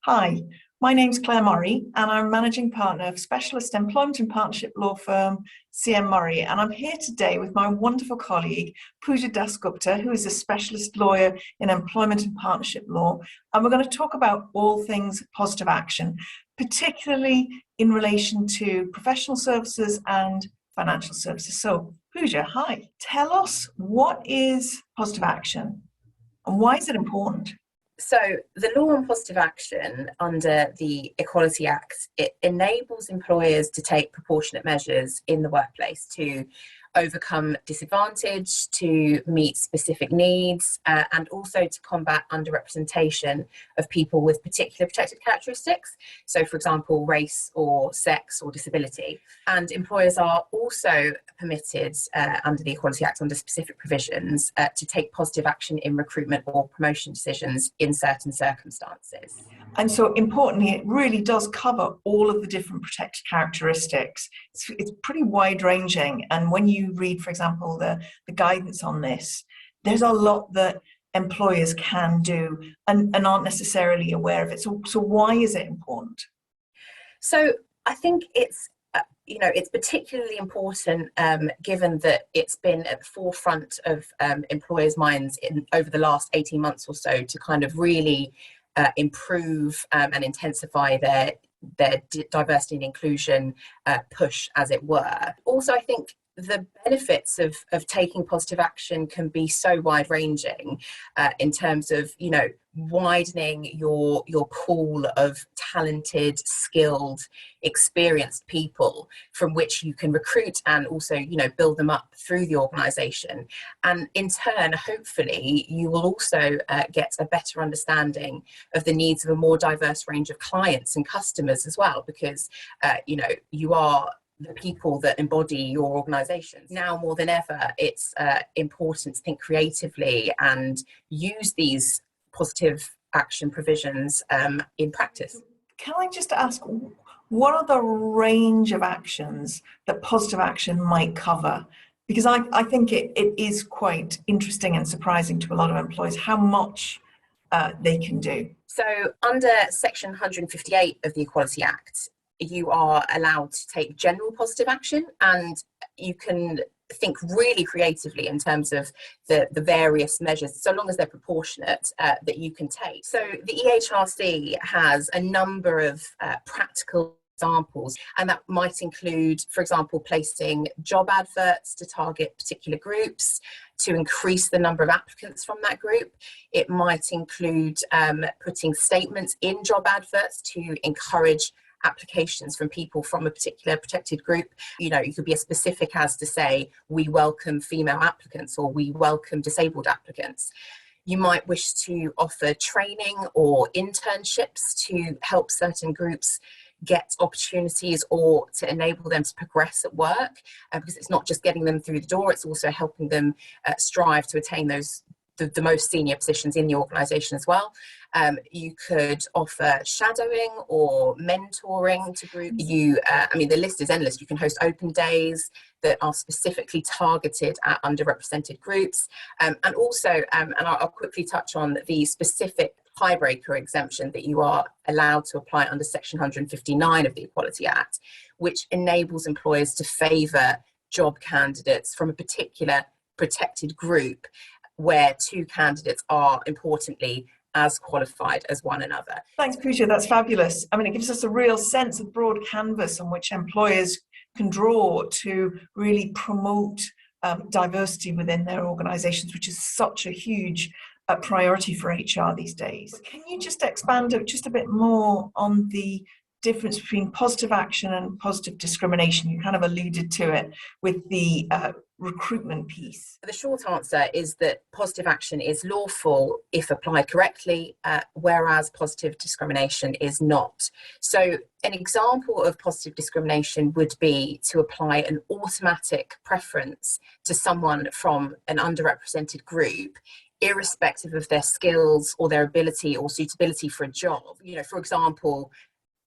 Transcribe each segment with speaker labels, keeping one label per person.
Speaker 1: Hi, my name's Clare Murray and I'm Managing Partner of Specialist Employment and Partnership Law firm CM Murray, and I'm here today with my wonderful colleague Pooja Dasgupta, who is a specialist lawyer in employment and partnership law, and we're going to talk about all things positive action, particularly in relation to professional services and financial services. So Pooja, hi, tell us, what is positive action and why is it important?
Speaker 2: So the law on positive action under the Equality Act, it enables employers to take proportionate measures in the workplace to overcome disadvantage, to meet specific needs, and also to combat underrepresentation of people with particular protected characteristics. So, for example, race or sex or disability. And employers are also permitted under the Equality Act, under specific provisions, to take positive action in recruitment or promotion decisions in certain circumstances.
Speaker 1: And so importantly, it really does cover all of the different protected characteristics. It's pretty wide ranging. And when you read, for example, the guidance on this, there's a lot that employers can do and aren't necessarily aware of it. So why is it important?
Speaker 2: So I think it's particularly important given that it's been at the forefront of employers' minds over the last 18 months or so to kind of really improve and intensify their diversity and inclusion push, as it were. Also, I think the benefits of taking positive action can be so wide-ranging in terms of, widening your pool of talented, skilled, experienced people from which you can recruit and also, build them up through the organisation. And in turn, hopefully, you will also get a better understanding of the needs of a more diverse range of clients and customers as well, because, you are the people that embody your organisation. Now more than ever, it's important to think creatively and use these positive action provisions in practice.
Speaker 1: Can I just ask, what are the range of actions that positive action might cover? Because I think it is quite interesting and surprising to a lot of employees how much they can do.
Speaker 2: So under Section 158 of the Equality Act, you are allowed to take general positive action, and you can think really creatively in terms of the various measures, so long as they're proportionate, that you can take. So the EHRC has a number of practical examples, and that might include, for example, placing job adverts to target particular groups to increase the number of applicants from that group. It might include putting statements in job adverts to encourage applications from people from a particular protected group. You could be as specific as to say, we welcome female applicants or we welcome disabled applicants. You might wish to offer training or internships to help certain groups get opportunities or to enable them to progress at work, because it's not just getting them through the door, it's also helping them strive to attain the most senior positions in the organisation as well. You could offer shadowing or mentoring to groups. The list is endless. You can host open days that are specifically targeted at underrepresented groups. And also, and I'll quickly touch on the specific tiebreaker exemption that you are allowed to apply under Section 159 of the Equality Act, which enables employers to favour job candidates from a particular protected group where two candidates are importantly as qualified as one another.
Speaker 1: Thanks, Pooja, that's fabulous. It gives us a real sense of broad canvas on which employers can draw to really promote diversity within their organisations, which is such a huge priority for HR these days. Can you just expand just a bit more on the difference between positive action and positive discrimination? You kind of alluded to it with the recruitment piece.
Speaker 2: The short answer is that positive action is lawful if applied correctly, whereas positive discrimination is not. So an example of positive discrimination would be to apply an automatic preference to someone from an underrepresented group, irrespective of their skills or their ability or suitability for a job. For example,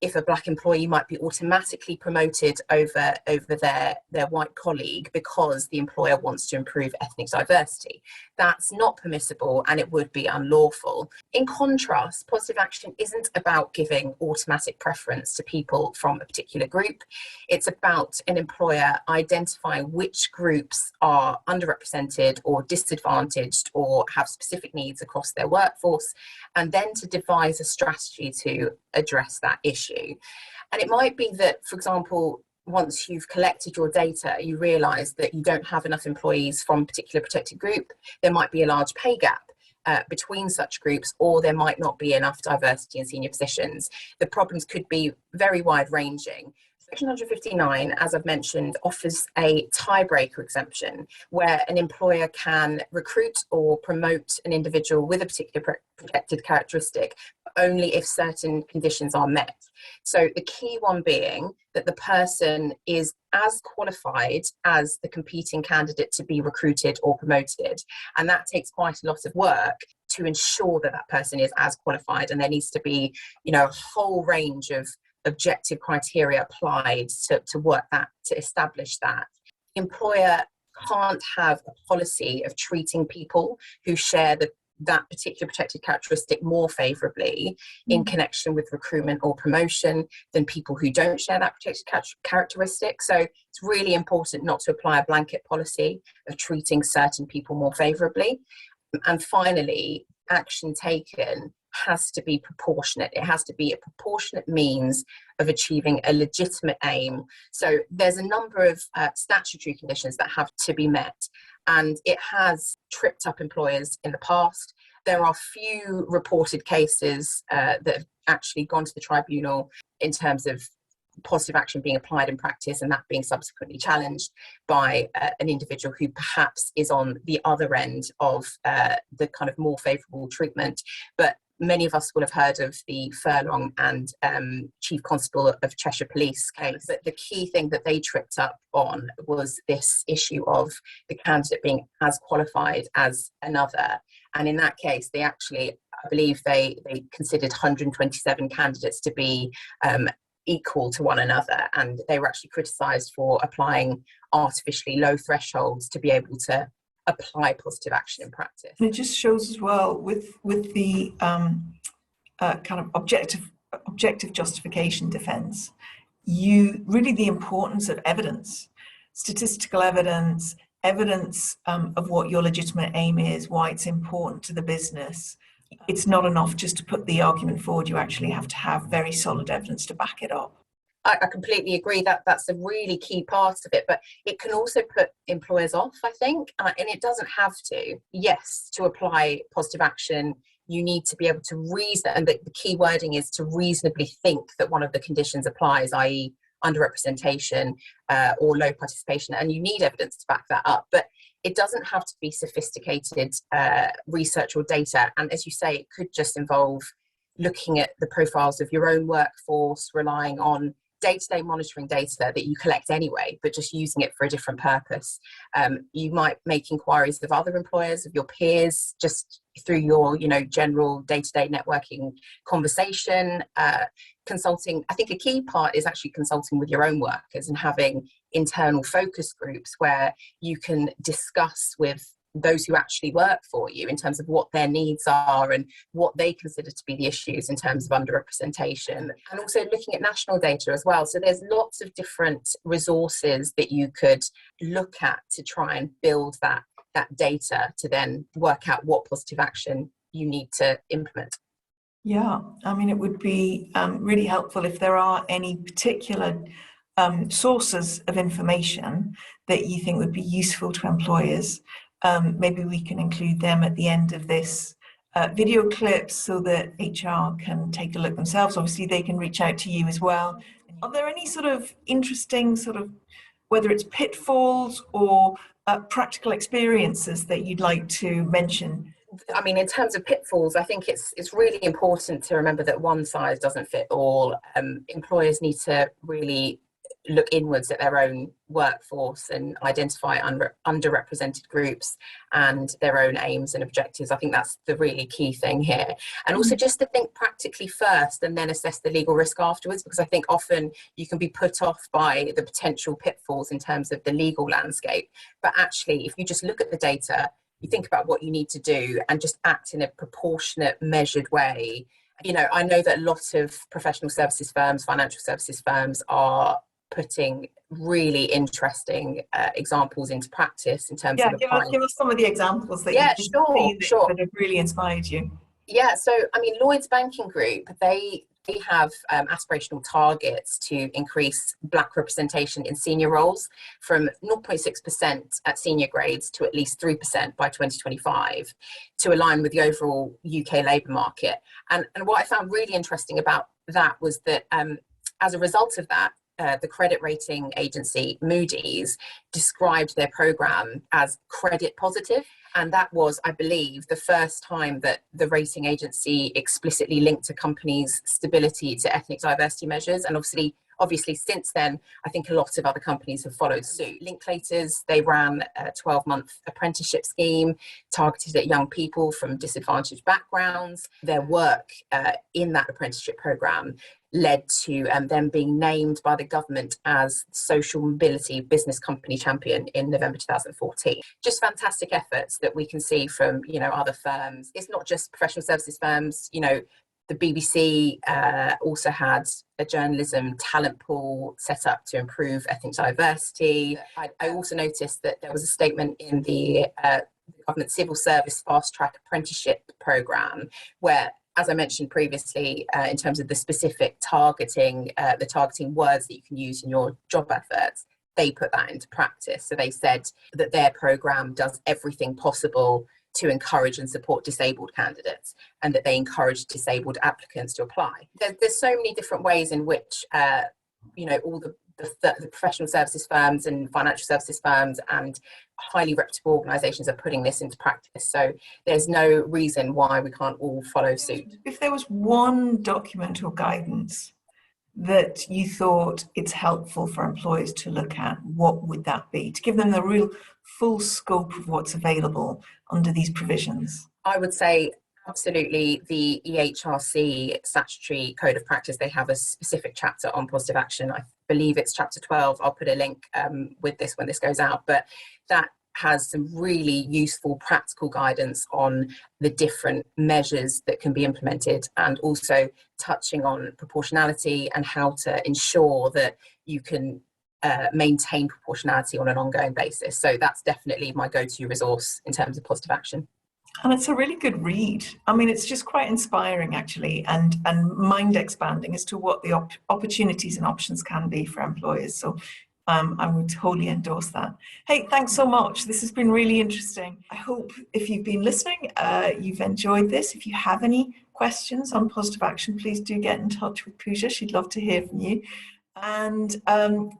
Speaker 2: if a black employee might be automatically promoted over their white colleague because the employer wants to improve ethnic diversity. That's not permissible, and it would be unlawful. In contrast, positive action isn't about giving automatic preference to people from a particular group. It's about an employer identifying which groups are underrepresented or disadvantaged or have specific needs across their workforce, and then to devise a strategy to address that issue. And it might be that, for example, once you've collected your data, you realise that you don't have enough employees from a particular protected group. There might be a large pay gap between such groups, or there might not be enough diversity in senior positions. The problems could be very wide-ranging. Section 159, as I've mentioned, offers a tiebreaker exemption where an employer can recruit or promote an individual with a particular protected characteristic only if certain conditions are met. So the key one being that the person is as qualified as the competing candidate to be recruited or promoted. And that takes quite a lot of work to ensure that that person is as qualified, and there needs to be, a whole range of objective criteria applied to work that, to establish that. The employer can't have a policy of treating people who share that particular protected characteristic more favourably in connection with recruitment or promotion than people who don't share that protected characteristic. So it's really important not to apply a blanket policy of treating certain people more favourably. And finally, action taken has to be proportionate. It has to be a proportionate means of achieving a legitimate aim. So there's a number of statutory conditions that have to be met, and it has tripped up employers in the past. There are few reported cases that have actually gone to the tribunal in terms of positive action being applied in practice and that being subsequently challenged by an individual who perhaps is on the other end of the kind of more favourable treatment. But many of us will have heard of the Furlong and Chief Constable of Cheshire Police case. But the key thing that they tripped up on was this issue of the candidate being as qualified as another. And in that case, they actually, I believe they considered 127 candidates to be equal to one another, and they were actually criticised for applying artificially low thresholds to be able to apply positive action in practice.
Speaker 1: And it just shows as well with the kind of objective justification defence, the importance of evidence, statistical evidence, of what your legitimate aim is, why it's important to the business. It's not enough just to put the argument forward. You actually have to have very solid evidence to back it up.
Speaker 2: I completely agree that that's a really key part of it, but it can also put employers off, I think, and it doesn't have to. Yes, to apply positive action, you need to be able to reason, and the key wording is to reasonably think that one of the conditions applies, i.e. underrepresentation or low participation, and you need evidence to back that up. But it doesn't have to be sophisticated research or data, and as you say, it could just involve looking at the profiles of your own workforce, relying on day-to-day monitoring data that you collect anyway, but just using it for a different purpose. You might make inquiries of other employers, of your peers, just through your, general day-to-day networking conversation, consulting. I think a key part is actually consulting with your own workers and having internal focus groups where you can discuss with those who actually work for you in terms of what their needs are and what they consider to be the issues in terms of underrepresentation, and also looking at national data as well. So there's lots of different resources that you could look at to try and build that data to then work out what positive action you need to implement.
Speaker 1: Yeah, I mean, it would be really helpful if there are any particular sources of information that you think would be useful to employers. Maybe we can include them at the end of this video clip so that HR can take a look themselves. Obviously, they can reach out to you as well. Are there any sort of interesting whether it's pitfalls or practical experiences that you'd like to mention?
Speaker 2: I mean, in terms of pitfalls, I think it's really important to remember that one size doesn't fit all. Employers need to really look inwards at their own workforce and identify underrepresented groups and their own aims and objectives. I think that's the really key thing here. And also just to think practically first and then assess the legal risk afterwards, because I think often you can be put off by the potential pitfalls in terms of the legal landscape. But actually, if you just look at the data, you think about what you need to do and just act in a proportionate, measured way. You know, I know that a lot of professional services firms, financial services firms are putting really interesting examples into practice in terms of applying.
Speaker 1: Give us some of the examples that that have really inspired you.
Speaker 2: Yeah, so I mean, Lloyds Banking Group, they have aspirational targets to increase Black representation in senior roles from 0.6% at senior grades to at least 3% by 2025 to align with the overall UK labour market. And what I found really interesting about that was that as a result of that, the credit rating agency Moody's described their programme as credit positive. And that was, I believe, the first time that the rating agency explicitly linked a company's stability to ethnic diversity measures. And obviously since then, I think a lot of other companies have followed suit. Linklaters, they ran a 12-month apprenticeship scheme targeted at young people from disadvantaged backgrounds. Their work in that apprenticeship programme led to them being named by the government as Social Mobility Business Company Champion in November 2014. Just fantastic efforts that we can see from, you know, other firms. It's not just professional services firms. You know, the BBC also had a journalism talent pool set up to improve ethnic diversity. I also noticed that there was a statement in the government civil service fast track apprenticeship programme where, as I mentioned previously, in terms of the specific targeting, the targeting words that you can use in your job adverts, they put that into practice. So they said that their programme does everything possible to encourage and support disabled candidates, and that they encourage disabled applicants to apply. There's so many different ways in which, you know, all the professional services firms and financial services firms and highly reputable organisations are putting this into practice. So there's no reason why we can't all follow suit.
Speaker 1: If there was one document or guidance that you thought it's helpful for employers to look at, what would that be? To give them the real full scope of what's available under these provisions?
Speaker 2: I would say absolutely the EHRC statutory code of practice. They have a specific chapter on positive action. I believe it's chapter 12. I'll put a link with this when this goes out, but that has some really useful practical guidance on the different measures that can be implemented, and also touching on proportionality and how to ensure that you can maintain proportionality on an ongoing basis. So that's definitely my go-to resource in terms of positive action.
Speaker 1: And it's a really good read. I mean, it's just quite inspiring, actually, and mind expanding as to what the opportunities and options can be for employers. So I would totally endorse that. Hey, thanks so much. This has been really interesting. I hope if you've been listening, you've enjoyed this. If you have any questions on positive action, please do get in touch with Pooja. She'd love to hear from you. And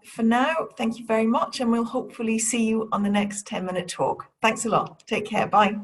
Speaker 1: for now, thank you very much. And we'll hopefully see you on the next 10-minute talk. Thanks a lot. Take care. Bye.